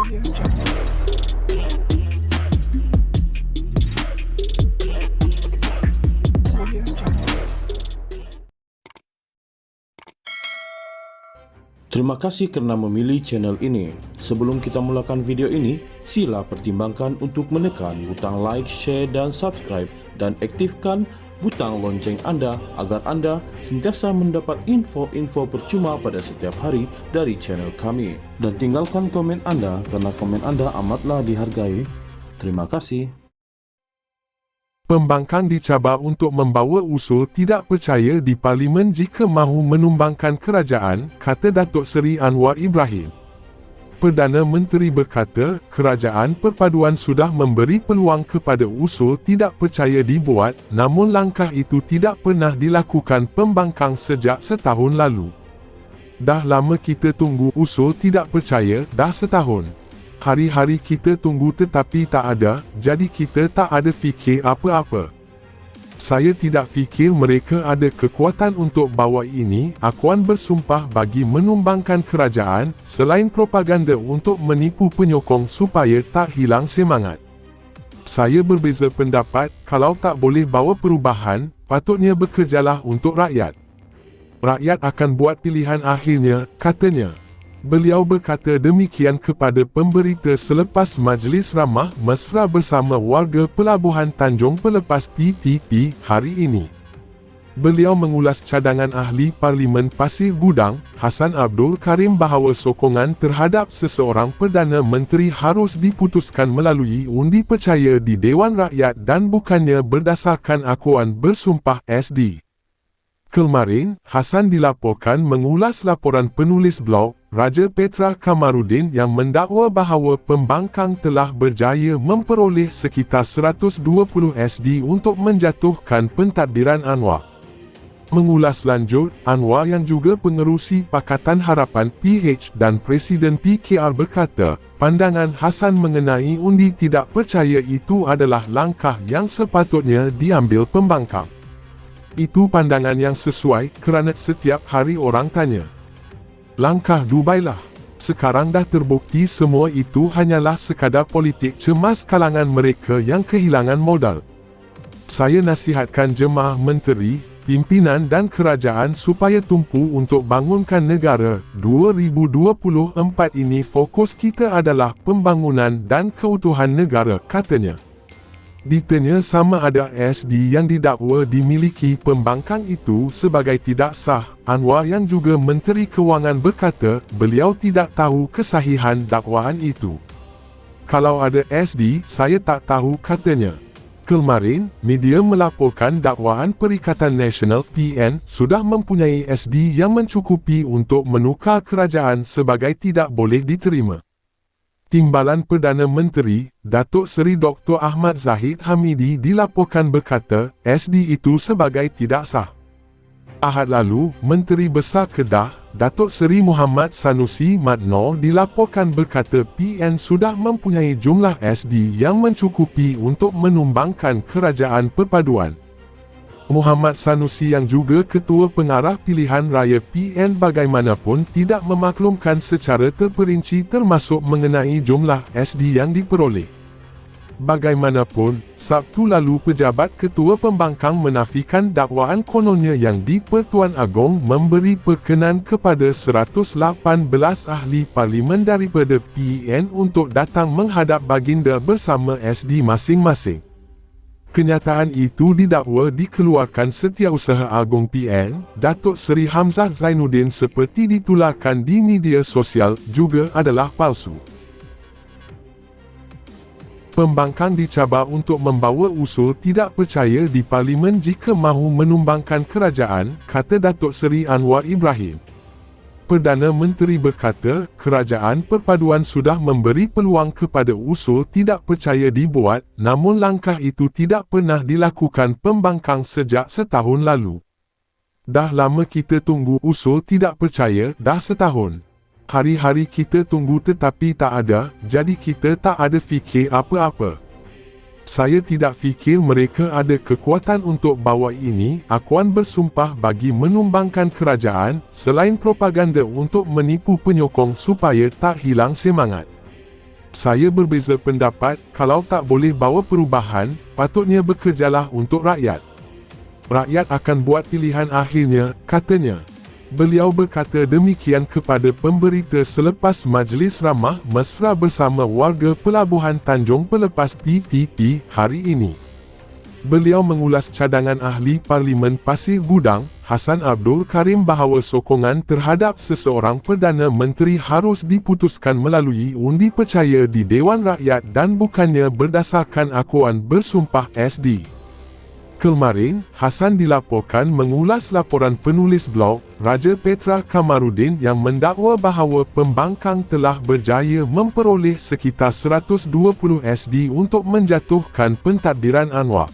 Terima kasih kerana memilih channel ini. Sebelum kita mulakan video ini, sila pertimbangkan untuk menekan butang like, share dan subscribe dan aktifkan butang lonceng anda agar anda sentiasa mendapat info-info percuma pada setiap hari dari channel kami. Dan tinggalkan komen anda kerana komen anda amatlah dihargai. Terima kasih. Pembangkang dicabar untuk membawa usul tidak percaya di Parlimen jika mahu menumbangkan kerajaan, kata Datuk Seri Anwar Ibrahim. Perdana Menteri berkata, kerajaan perpaduan sudah memberi peluang kepada usul tidak percaya dibuat, namun langkah itu tidak pernah dilakukan pembangkang sejak setahun lalu. Dah lama kita tunggu usul tidak percaya, dah setahun. Hari-hari kita tunggu tetapi tak ada, jadi kita tak ada fikir apa-apa. Saya tidak fikir mereka ada kekuatan untuk bawa ini. Akuan bersumpah bagi menumbangkan kerajaan, selain propaganda untuk menipu penyokong supaya tak hilang semangat. Saya berbeza pendapat, kalau tak boleh bawa perubahan, patutnya bekerjalah untuk rakyat. Rakyat akan buat pilihan akhirnya, katanya. Beliau berkata demikian kepada pemberita selepas Majlis Ramah Mesra bersama warga Pelabuhan Tanjung Pelepas PTP hari ini. Beliau mengulas cadangan ahli Parlimen Pasir Gudang, Hassan Abdul Karim bahawa sokongan terhadap seseorang Perdana Menteri harus diputuskan melalui undi percaya di Dewan Rakyat dan bukannya berdasarkan akuan bersumpah SD. Kemarin, Hassan dilaporkan mengulas laporan penulis blog, Raja Petra Kamarudin yang mendakwa bahawa pembangkang telah berjaya memperoleh sekitar 120 SD untuk menjatuhkan pentadbiran Anwar. Mengulas lanjut, Anwar yang juga pengerusi Pakatan Harapan PH dan Presiden PKR berkata, pandangan Hassan mengenai undi tidak percaya itu adalah langkah yang sepatutnya diambil pembangkang. Itu pandangan yang sesuai kerana setiap hari orang tanya. Langkah Dubai lah. Sekarang dah terbukti semua itu hanyalah sekadar politik cemas kalangan mereka yang kehilangan modal. Saya nasihatkan jemaah menteri, pimpinan dan kerajaan supaya tumpu untuk bangunkan negara. 2024 ini fokus kita adalah pembangunan dan keutuhan negara, katanya. Ditanya sama ada SD yang didakwa dimiliki pembangkang itu sebagai tidak sah, Anwar yang juga Menteri Kewangan berkata, beliau tidak tahu kesahihan dakwaan itu. Kalau ada SD, saya tak tahu, katanya. Kemarin, media melaporkan dakwaan Perikatan Nasional PN sudah mempunyai SD yang mencukupi untuk menukar kerajaan sebagai tidak boleh diterima. Timbalan Perdana Menteri, Datuk Seri Dr. Ahmad Zahid Hamidi dilaporkan berkata, SD itu sebagai tidak sah. Ahad lalu, Menteri Besar Kedah, Datuk Seri Muhammad Sanusi Madnor dilaporkan berkata PN sudah mempunyai jumlah SD yang mencukupi untuk menumbangkan kerajaan perpaduan. Muhammad Sanusi yang juga Ketua Pengarah Pilihan Raya PN bagaimanapun tidak memaklumkan secara terperinci termasuk mengenai jumlah SD yang diperoleh. Bagaimanapun, Sabtu lalu pejabat Ketua Pembangkang menafikan dakwaan kononnya yang di-Pertuan Agong memberi perkenan kepada 118 ahli parlimen daripada PN untuk datang menghadap baginda bersama SD masing-masing. Kenyataan itu didakwa dikeluarkan Setiausaha Agung PN, Datuk Seri Hamzah Zainuddin seperti ditularkan di media sosial juga adalah palsu. Pembangkang dicabar untuk membawa usul tidak percaya di Parlimen jika mahu menumbangkan kerajaan, kata Datuk Seri Anwar Ibrahim. Perdana Menteri berkata, kerajaan perpaduan sudah memberi peluang kepada usul tidak percaya dibuat, namun langkah itu tidak pernah dilakukan pembangkang sejak setahun lalu. Dah lama kita tunggu usul tidak percaya, dah setahun. Hari-hari kita tunggu tetapi tak ada, jadi kita tak ada fikir apa-apa. Saya tidak fikir mereka ada kekuatan untuk bawa ini. Akuan bersumpah bagi menumbangkan kerajaan, selain propaganda untuk menipu penyokong supaya tak hilang semangat. Saya berbeza pendapat, kalau tak boleh bawa perubahan, patutnya bekerjalah untuk rakyat. Rakyat akan buat pilihan akhirnya, katanya. Beliau berkata demikian kepada pemberita selepas Majlis Ramah Mesra bersama warga Pelabuhan Tanjung Pelepas PTP hari ini. Beliau mengulas cadangan Ahli Parlimen Pasir Gudang, Hassan Abdul Karim bahawa sokongan terhadap seseorang Perdana Menteri harus diputuskan melalui undi percaya di Dewan Rakyat dan bukannya berdasarkan akuan bersumpah SD. Kemarin, Hassan dilaporkan mengulas laporan penulis blog, Raja Petra Kamarudin yang mendakwa bahawa pembangkang telah berjaya memperoleh sekitar 120 SD untuk menjatuhkan pentadbiran Anwar.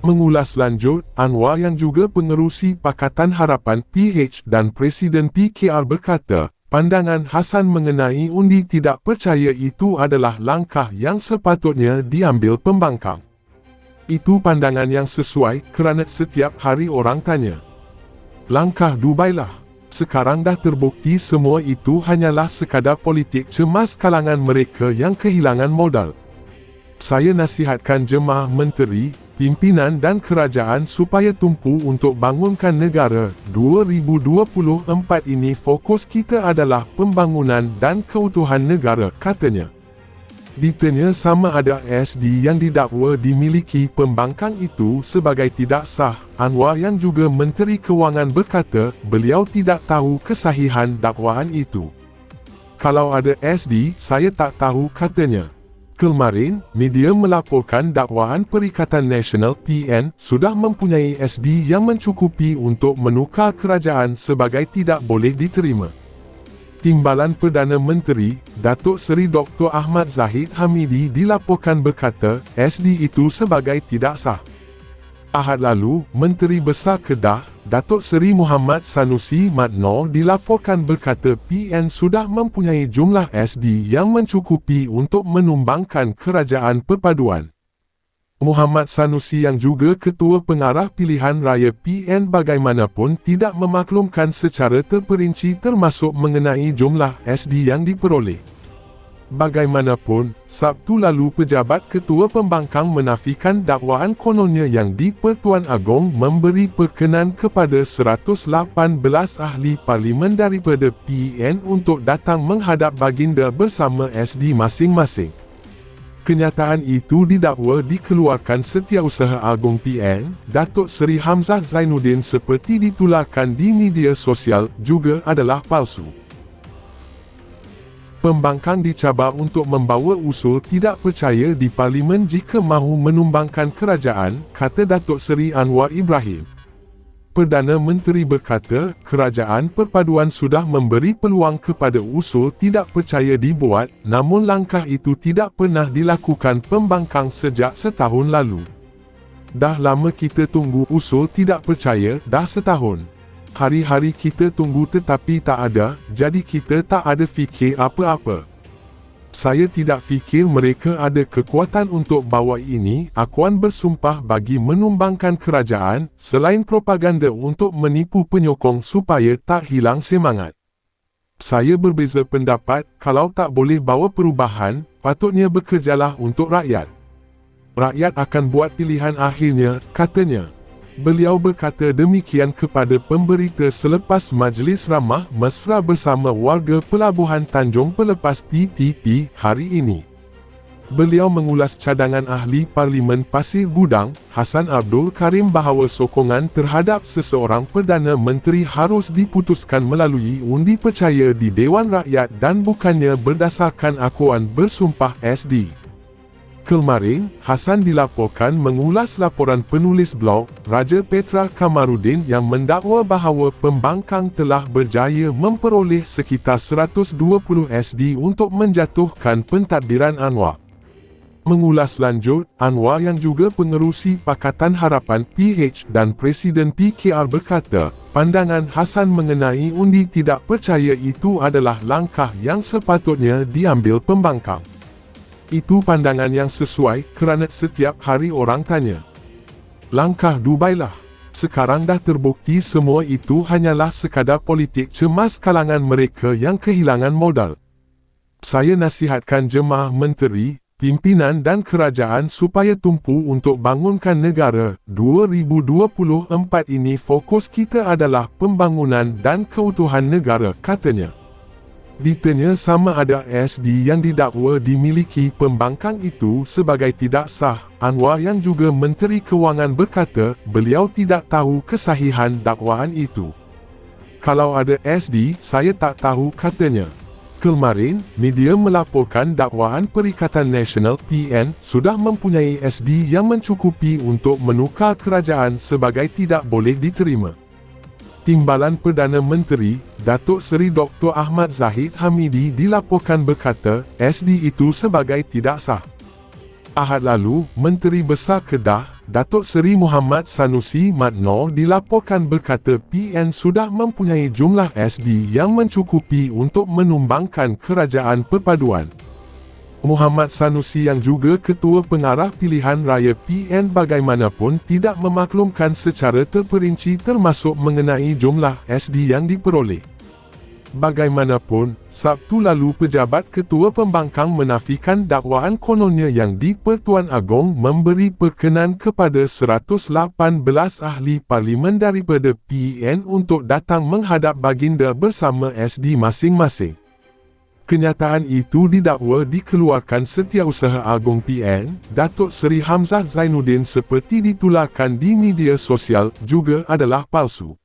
Mengulas lanjut, Anwar yang juga pengerusi Pakatan Harapan PH dan Presiden PKR berkata, pandangan Hassan mengenai undi tidak percaya itu adalah langkah yang sepatutnya diambil pembangkang. Itu pandangan yang sesuai kerana setiap hari orang tanya. Langkah Dubai lah. Sekarang dah terbukti semua itu hanyalah sekadar politik cemas kalangan mereka yang kehilangan modal. Saya nasihatkan jemaah menteri, pimpinan dan kerajaan supaya tumpu untuk bangunkan negara. 2024 ini fokus kita adalah pembangunan dan keutuhan negara, katanya. Ditanya sama ada SD yang didakwa dimiliki pembangkang itu sebagai tidak sah, Anwar yang juga Menteri Kewangan berkata beliau tidak tahu kesahihan dakwaan itu. Kalau ada SD, saya tak tahu, katanya. Kemarin, media melaporkan dakwaan Perikatan Nasional PN sudah mempunyai SD yang mencukupi untuk menukar kerajaan sebagai tidak boleh diterima. Timbalan Perdana Menteri, Datuk Seri Dr. Ahmad Zahid Hamidi dilaporkan berkata, SD itu sebagai tidak sah. Ahad lalu, Menteri Besar Kedah, Datuk Seri Muhammad Sanusi Madnor dilaporkan berkata PN sudah mempunyai jumlah SD yang mencukupi untuk menumbangkan kerajaan perpaduan. Muhammad Sanusi yang juga Ketua Pengarah Pilihan Raya PN bagaimanapun tidak memaklumkan secara terperinci termasuk mengenai jumlah SD yang diperoleh. Bagaimanapun, Sabtu lalu pejabat Ketua Pembangkang menafikan dakwaan kononnya yang di-Pertuan Agong memberi perkenan kepada 118 ahli parlimen daripada PN untuk datang menghadap baginda bersama SD masing-masing. Kenyataan itu didakwa dikeluarkan Setiausaha Agung PN, Datuk Seri Hamzah Zainuddin seperti ditularkan di media sosial juga adalah palsu. Pembangkang dicabar untuk membawa usul tidak percaya di Parlimen jika mahu menumbangkan kerajaan, kata Datuk Seri Anwar Ibrahim. Perdana Menteri berkata, kerajaan perpaduan sudah memberi peluang kepada usul tidak percaya dibuat, namun langkah itu tidak pernah dilakukan pembangkang sejak setahun lalu. Dah lama kita tunggu usul tidak percaya, dah setahun. Hari-hari kita tunggu tetapi tak ada, jadi kita tak ada fikir apa-apa. Saya tidak fikir mereka ada kekuatan untuk bawa ini, akuan bersumpah bagi menumbangkan kerajaan, selain propaganda untuk menipu penyokong supaya tak hilang semangat. Saya berbeza pendapat, kalau tak boleh bawa perubahan, patutnya bekerjalah untuk rakyat. Rakyat akan buat pilihan akhirnya, katanya. Beliau berkata demikian kepada pemberita selepas Majlis Ramah Mesra bersama warga Pelabuhan Tanjung Pelepas PTP hari ini. Beliau mengulas cadangan Ahli Parlimen Pasir Gudang, Hassan Abdul Karim bahawa sokongan terhadap seseorang Perdana Menteri harus diputuskan melalui undi percaya di Dewan Rakyat dan bukannya berdasarkan akuan bersumpah SD. Kemarin, Hassan dilaporkan mengulas laporan penulis blog, Raja Petra Kamarudin yang mendakwa bahawa pembangkang telah berjaya memperoleh sekitar 120 SD untuk menjatuhkan pentadbiran Anwar. Mengulas lanjut, Anwar yang juga pengerusi Pakatan Harapan PH dan Presiden PKR berkata, pandangan Hassan mengenai undi tidak percaya itu adalah langkah yang sepatutnya diambil pembangkang. Itu pandangan yang sesuai kerana setiap hari orang tanya. Langkah Dubai lah. Sekarang dah terbukti semua itu hanyalah sekadar politik cemas kalangan mereka yang kehilangan modal. Saya nasihatkan jemaah menteri, pimpinan dan kerajaan supaya tumpu untuk bangunkan negara. 2024 ini fokus kita adalah pembangunan dan keutuhan negara, katanya. Ditanya sama ada SD yang didakwa dimiliki pembangkang itu sebagai tidak sah, Anwar yang juga Menteri Kewangan berkata beliau tidak tahu kesahihan dakwaan itu. Kalau ada SD, saya tak tahu, katanya. Kemarin, media melaporkan dakwaan Perikatan Nasional (PN) sudah mempunyai SD yang mencukupi untuk menukar kerajaan sebagai tidak boleh diterima. Timbalan Perdana Menteri, Datuk Seri Dr. Ahmad Zahid Hamidi dilaporkan berkata, SD itu sebagai tidak sah. Ahad lalu, Menteri Besar Kedah, Datuk Seri Muhammad Sanusi Madnor dilaporkan berkata PN sudah mempunyai jumlah SD yang mencukupi untuk menumbangkan kerajaan perpaduan. Muhammad Sanusi yang juga Ketua Pengarah Pilihan Raya PN bagaimanapun tidak memaklumkan secara terperinci termasuk mengenai jumlah SD yang diperoleh. Bagaimanapun, Sabtu lalu pejabat Ketua Pembangkang menafikan dakwaan kononnya yang di-Pertuan Agong memberi perkenan kepada 118 ahli parlimen daripada PN untuk datang menghadap baginda bersama SD masing-masing. Kenyataan itu didakwa dikeluarkan Setiausaha Agung PN, Datuk Seri Hamzah Zainuddin seperti ditularkan di media sosial juga adalah palsu.